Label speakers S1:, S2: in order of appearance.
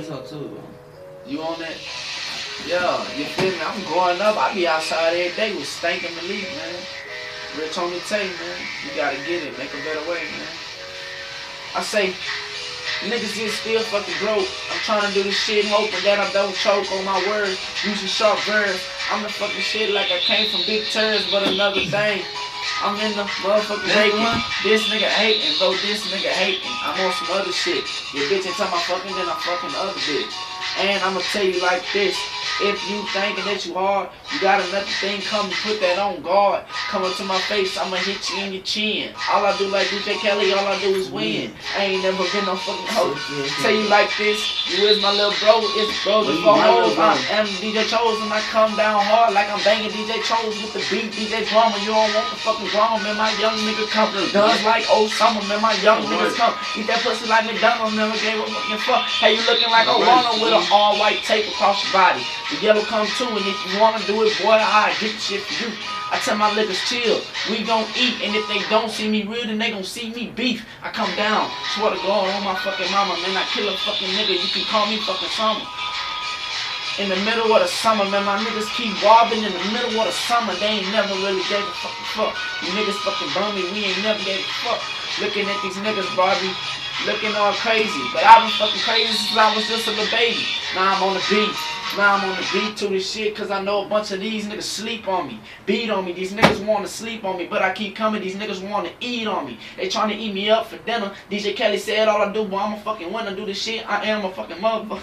S1: So too.
S2: You on that? Yeah, you feel me? I'm growing up. I be outside every day with Stank and Malik, man. Rich on the tape, man. You gotta get it. Make a better way, man. I say, niggas is still fucking broke. I'm trying to do this shit hoping that I don't choke on my words. Using sharp verbs. I'm the fucking shit like I came from big turds, but another thing. I'm in the motherfucking raking. This nigga hating, bro. This nigga hating. I'm on some other shit. Your bitch ain't talking about fucking, then I'm fucking the other bitch. And I'ma tell you like this. If you thinking that you hard, you got another thing coming, put that on guard. Come up to my face, I'ma hit you in your chin. All I do like DJ Kelly, all I do is win. I ain't never been no fucking hoe. Tell you like this, you is my little bro, it's bro before hoes. I am DJ Chose and I come down hard like I'm banging DJ Chose with the beat, DJ Drama. You don't want the fucking drama, man, my young nigga come. Guns like old summer, man, my young niggas come. Eat that pussy like McDonald's, never gave a fucking fuck. Hey, you looking like a runner with an all white tape across your body. The yellow come too, and if you wanna do it, boy, I get the shit for you. I tell my niggas chill, we gon' eat, and if they don't see me real, then they gon' see me beef. I come down, swear to God on my fucking mama, man, I kill a fucking nigga, you can call me fucking summer. In the middle of the summer, man, my niggas keep wobbling in the middle of the summer, they ain't never really gave a fucking fuck. You niggas fucking burn me, we ain't never gave a fuck. Looking at these niggas, Barbie, looking all crazy, but I been fucking crazy since I was just a little baby. Now I'm on the beat. Now I'm on the beat to this shit cause I know a bunch of these niggas sleep on me. Beat on me, these niggas wanna sleep on me, but I keep coming, these niggas wanna eat on me. They tryna eat me up for dinner. DJ Kelly said all I do, boy, I'm a fucking winner, do this shit, I am a fucking motherfucker.